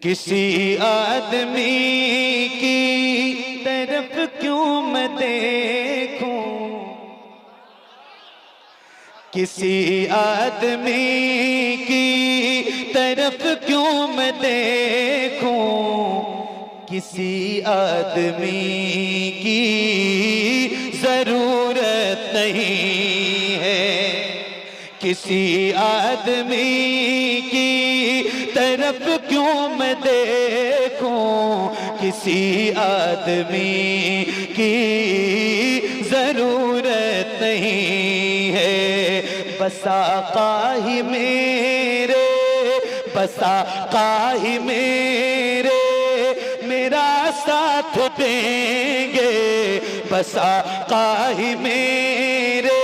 किसी आदमी की तरफ क्यों मैं देखूं, किसी आदमी की तरफ क्यों मैं देखूं, किसी आदमी की जरूरत नहीं है, किसी आदमी की तरफ क्यों मैं देखूं, किसी आदमी की जरूरत नहीं है। बसा काही मेरे, बसा काही मेरे मेरा साथ देंगे, बसा काही मेरे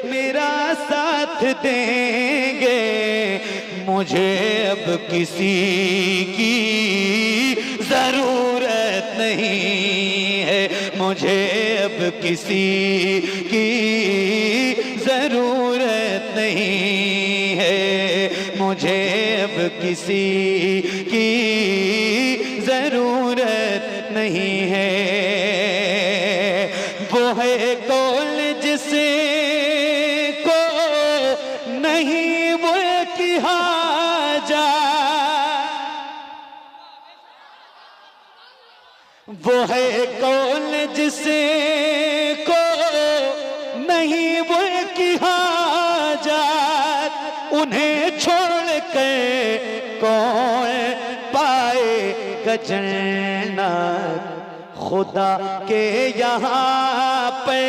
मेरा साथ देंगे। मुझे अब किसी की जरूरत नहीं है, मुझे अब किसी की जरूरत नहीं है, मुझे अब किसी की जरूरत नहीं है। वो है कौन जिसे को नहीं वो की हाजा, वो है कौन जिसे को नहीं वो की हाजत, उन्हें छोड़ के कौन पाएगा जन्नत। खुदा के यहाँ पे,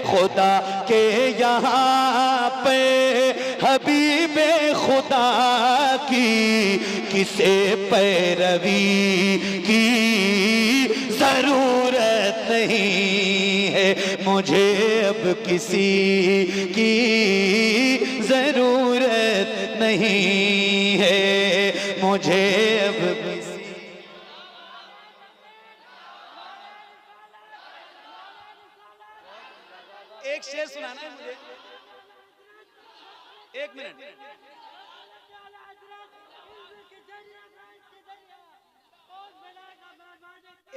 खुदा के यहाँ पे हबीबे खुदा की किसे पैरवी की जरूरत नहीं है, मुझे अब किसी की जरूरत नहीं है, मुझे अब किसी। एक शेर सुनाना है मुझे, एक मिनट।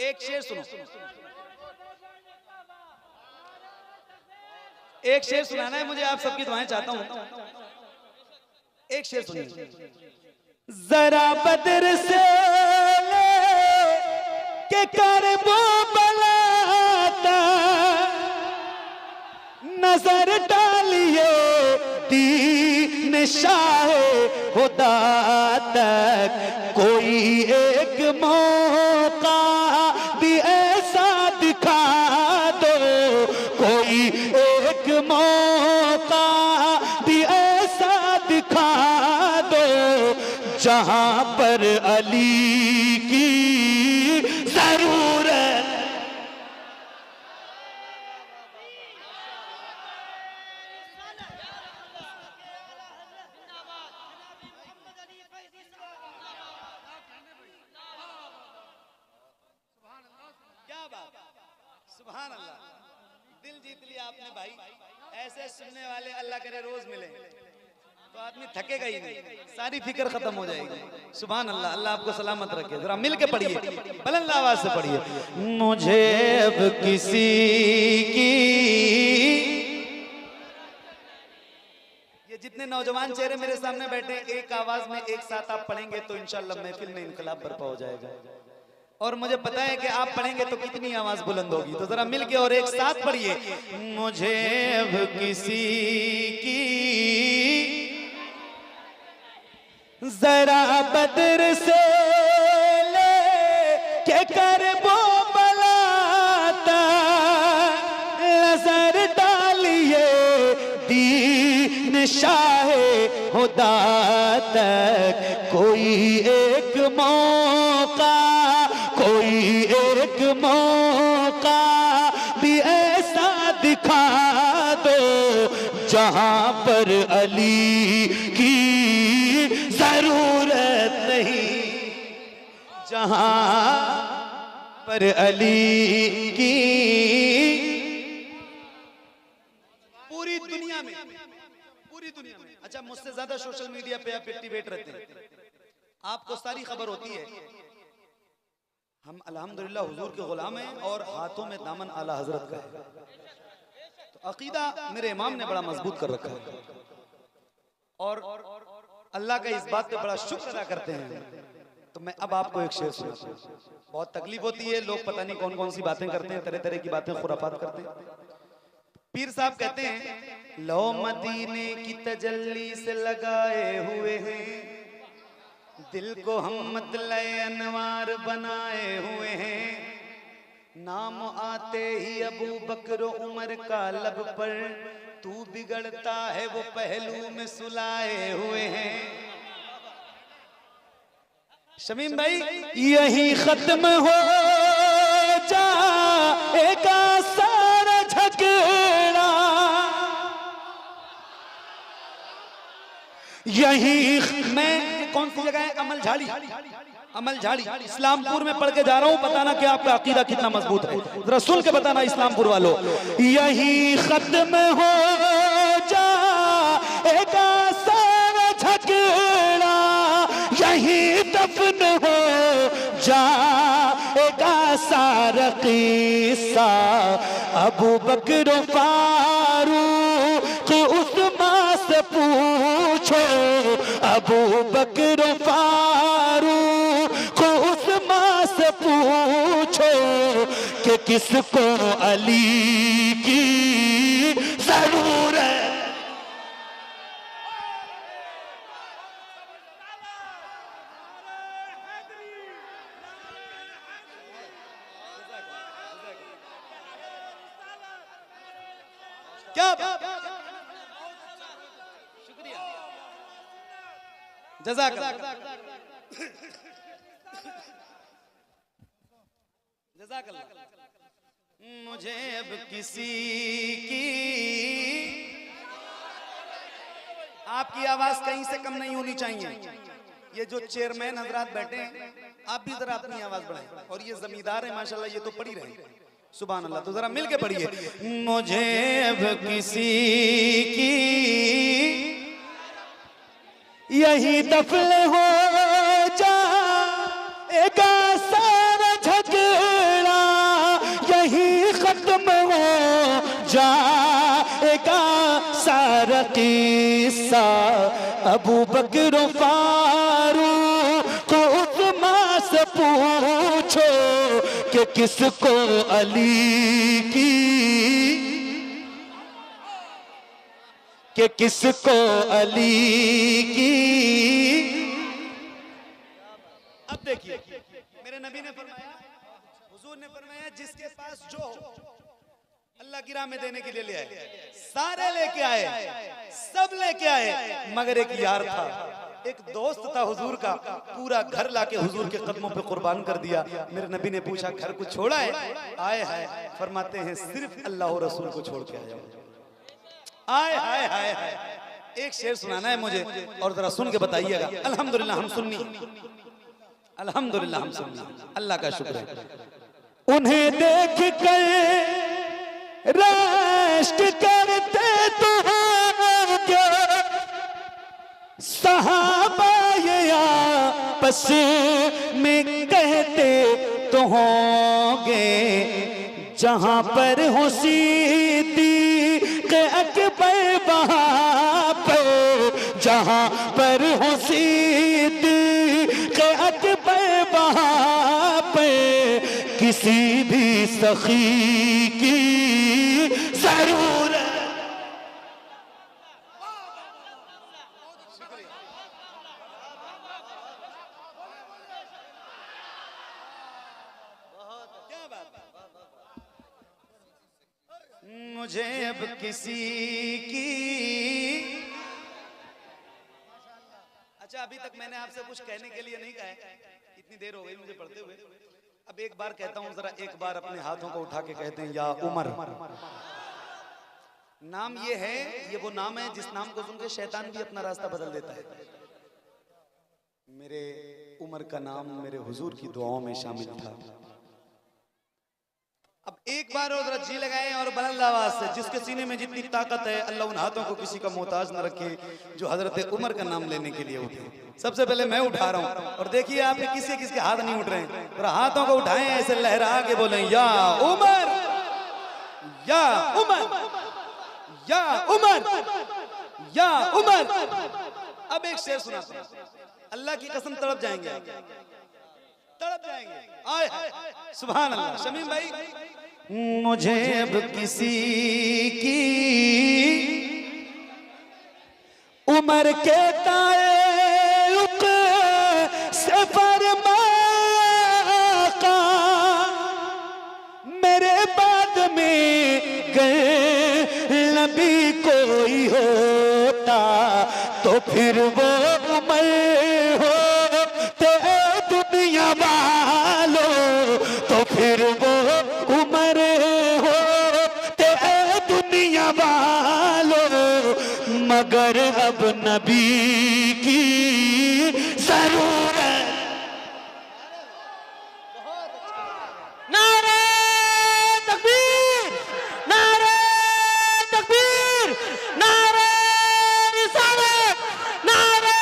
एक शेर सुनो, एक शेर सुनाना है मुझे, आप सबकी दुआएं चाहता हूं। एक शेर सुनिए। जरा बदर से के कर वो बलाता, नजर डालिए दीन शाहे खुदा तक, कोई एक मौका भी ऐसा दिखा दो, कोई एक मौका भी ऐसा दिखा दो, जहां पर अली की जरूरत। क्या बात, सुभान अल्लाह, दिल जीत लिया आपने भाई। ऐसे सुनने वाले अल्लाह करे रोज मिले तो आदमी थकेगा ही नहीं, सारी फिक्र खत्म हो जाएगी। सुभान अल्लाह, अल्लाह आपको सलामत रखे। जरा मिल के पढ़िए, बुलंद आवाज से पढ़िए। मुझे अब किसी की, ये जितने नौजवान चेहरे मेरे सामने बैठे, एक आवाज में एक साथ आप पढ़ेंगे तो इंशाल्लाह महफिल में इनकलाब बर्पा हो जाएगा। और मुझे पता है कि आप पढ़ेंगे तो कितनी आवाज बुलंद होगी। तो जरा मिलके और एक साथ पढ़िए। मुझे अब किसी की जरा बदर से ले के कर वो बलाता, नजर डालिए दीन शाहे खुदा तक, कोई एक मौका, कोई एक मौका भी ऐसा दिखा दो, जहां पर अली की जरूरत नहीं, जहां पर अली की। पूरी दुनिया में, पूरी दुनिया में, अच्छा मुझसे ज्यादा सोशल मीडिया पे आप एक्टिवेट रहते हैं, आपको सारी खबर होती है। हम अल्हम्दुलिल्लाह हुजूर के गुलाम हैं और हाथों में दामन आला हजरत का है। तो अकीदा मेरे इमाम ने बड़ा मजबूत कर रखा है और अल्लाह का इस बात पे बड़ा शुक्र अदा करते हैं। तो मैं अब आपको एक शेर सुनाता हूं। बहुत तकलीफ होती है, लोग पता नहीं कौन कौन सी बातें करते हैं, तरह तरह की बातें खुराफात करते हैं। पीर साहब कहते हैं, लो मदीने की तजल्ली से लगाए हुए हैं, दिल को हम मतले अनवार बनाए हुए हैं, नाम आते ही अबू बकर उमर का लब पर, तू बिगड़ता है वो पहलू में सुलाए हुए हैं। शमीम भाई, यही खत्म हो जाएगा सारा झगड़ा, यही मैं कौन सी जगह है? अमल झाड़ी, अमल झाड़ी इस्लामपुर में पढ़ के जा रहा हूँ। बताना कि आपका अकीदा कितना मजबूत है, जरा सुन के बताना इस्लामपुर वालों। यही खत्म हो जाएगा सारा झगड़ा, यही दफन हो जाएगा सारा किस्सा, अबू बकर फारूक उस्मान से पूछो, अबू बकर फारूक उस्मान से पूछो कि किसको अली की जरूरत है। क्या शुक्रिया, जज़ाकल्लाह, जज़ाकल्लाह। मुझे अब किसी की आपकी आवाज कहीं से कम नहीं होनी चाहिए। ये जो चेयरमैन हजरात बैठे हैं, आप भी जरा अपनी आवाज बढ़ाएं। और ये जमींदार है माशाल्लाह, ये तो पढ़ी रहे, सुभान अल्लाह। तो जरा मिल के पढ़िए, मुझे अब किसी की यही दफन हो जाएगा सारा झगड़ा, यही खत्म हो जाएगा सारा किस्सा, अबू बकर फारूक उस्मान से पूछो कि किसको अली की, कि किसको अली की। अब देखिए, मेरे नबी ने फरमाया, हुजूर ने फरमाया, जिसके पास जो अल्लाह की राह में देने के लिए ले आए, सारे लेके आए, सब लेके आए, मगर एक यार था, एक दोस्त था हुजूर का, पूरा घर लाके हुजूर के कदमों पे कुर्बान कर दिया। मेरे नबी ने पूछा, घर को छोड़ा है? आए हाय, फरमाते हैं सिर्फ अल्लाह और रसूल को छोड़ के आया हूं। आए हाय हाय हाय। एक शेर सुनाना है मुझे और जरा सुन के बताइएगा। अल्हम्दुलिल्लाह हम सुन्नी, अल्हम्दुलिल्लाह हम सुन्नी, अल्लाह का शुक्र है। उन्हें देख कर राष्ट्र करते तो होंगे, सहाबा ये आपस में कहते तो होंगे, जहां पर हो सिद्दीक़ अकबर वहां पर, जहां पर हो सिद्दीक़ अकबर वहां पर, किसी भी सखी की जरूरत। मुझे अब किसी की, अच्छा अभी तक मैंने आपसे कुछ कहने के लिए नहीं कहा है, इतनी देर हो गई मुझे पढ़ते हुए। अब एक बार कहता हूं, जरा एक बार अपने हाथों को उठा के कहते हैं, या उमर। नाम ये है, ये वो नाम है जिस नाम को सुनकर शैतान भी अपना रास्ता बदल देता है। मेरे उमर का नाम मेरे हुजूर की दुआओं में शामिल था। अब एक बार और जी लगाएं और बुलंद आवाज से, जिसके सीने में जितनी ताकत है अल्लाह उन हाथों को किसी का मोहताज न रखे जो हजरत उमर का नाम लेने के लिए उठे। सबसे पहले मैं उठा रहा हूं और देखिए आपके किसके किसके हाथ नहीं उठ रहे हैं, और हाथों को उठाएं ऐसे लहरा के बोले या उमर या उमर या उमर या उमर। अब एक शेर सुना, अल्लाह की कसम तड़प जाएंगे, तड़प जाएंगे। आए सुभान अल्लाह। शमीम भाई, मुझे अब किसी की उम्र के ताल्लुक से फरमा का, मेरे बाद में गए नबी कोई होता तो फिर वो उम्र होते दुनिया वालों, तो फिर वो उम्र होते दुनिया वालों, मगर अब नबी की जरूरत। नारे तकबीर, नारे तकबीर, नारे रिसालत, नारे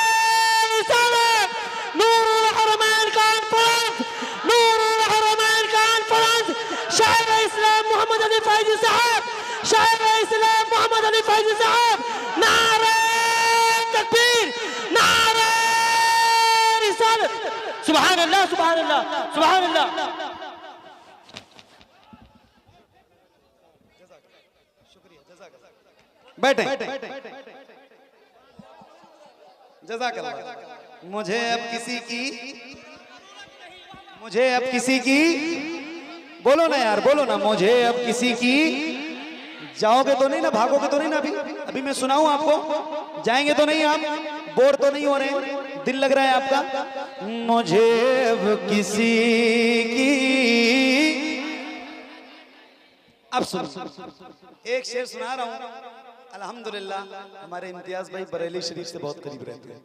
रिसालत। नूरुल हरमैन कॉन्फ्रेंस, नूरुल हरमैन कॉन्फ्रेंस, शायर इस्लाम मोहम्मद अली फैजी साहब, शायर इस्लाम मोहम्मद अली फैजी साहब, नारे तकबीर, नारे रिसालत। सुभान अल्लाह, सुभान अल्लाह, सुभान अल्लाह। बैठे जज़ाकल्लाह। मुझे अब किसी की, मुझे अब किसी की, बोलो ना यार, बोलो ना, मुझे अब किसी की। जाओगे तो नहीं ना, भागोगे तो नहीं ना? अभी अभी मैं सुनाऊं आपको, जाएंगे तो नहीं आप? बोर तो नहीं हो रहे? दिल लग रहा है आपका? मुझे अब किसी की। अब सुन, एक शेर सुना रहा हूं। अल्हम्दुलिल्लाह हमारे इम्तियाज भाई बरेली शरीफ से बहुत करीब रहते हैं,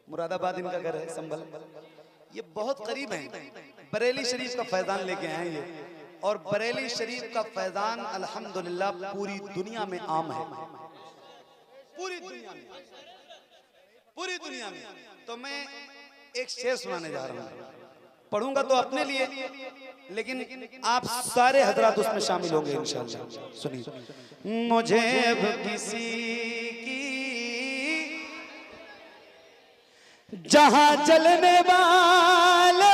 मुरादाबाद इनका घर है, संभल, ये बहुत करीब है। बरेली शरीफ का फैजान लेके आए ये, और बरेली शरीफ का फैजान अल्हम्दुलिल्लाह पूरी दुनिया में आम है, पूरी दुनिया में, पूरी दुनिया में। तो मैं एक शेर सुनाने जा रहा हूँ, पढ़ूंगा तो अपने लिए, लेकिन आप सारे हजरात उसमें शामिल होंगे इंशाअल्लाह। सुनिए। मुझे अब किसी की जहां चलने वाले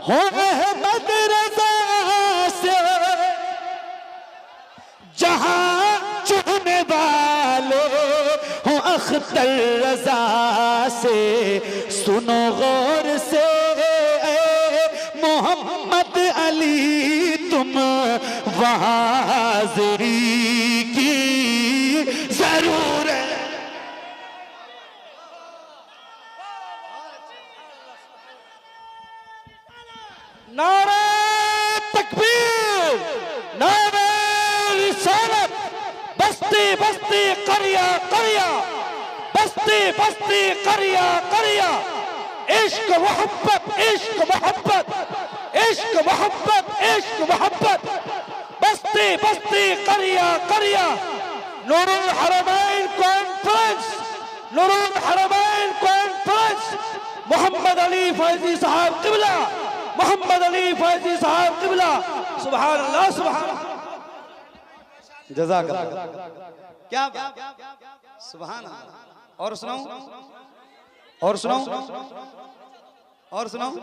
हो अहमद रज़ा से, जहां चुनने वाले हो अख्तर रज़ा से, सुनो गौर से मोहम्मद अली तुम वहां हाज़िरी की जरूरत। नारे तकबीर, नारे रिसालत। बस्ती बस्ती करिया करिया, बस्ती बस्ती करिया करिया। इश्क मोहब्बत, इश्क मोहब्बत, इश्क मोहब्बत, इश्क मोहब्बत। बस्ती बस्ती करिया करिया। नूरुल हरमैन कॉन्फ्रेंस, नूरुल हरमैन कॉन्फ्रेंस, मोहम्मद अली फैजी साहब किबला, मोहम्मद अली फैजी साहब किबला। सुभान अल्लाह, सुभान अल्लाह। जज़ाकल्लाह। क्या सुभान अल्लाह। और सुनाऊं, और सुनाऊं, और सुनाऊं।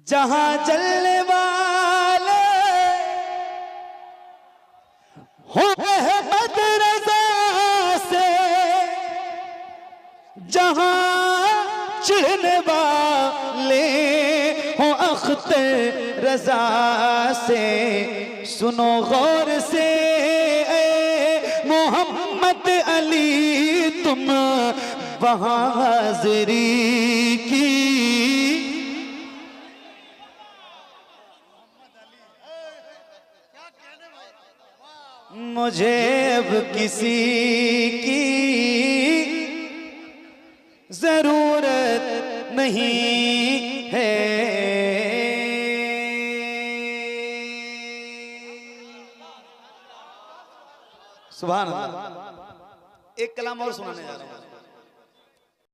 जहां चलने वाले हो अहमद रज़ा से, जहां चिढ़ने वाले हो अख्तर रज़ा से, सुनो गौर से मोहम्मद अली तुम वहां हाज़िरी की। मुझे अब किसी की जरूरत नहीं है। सुभान अल्लाह। एक कलाम और सुनाने जा रहा हूँ।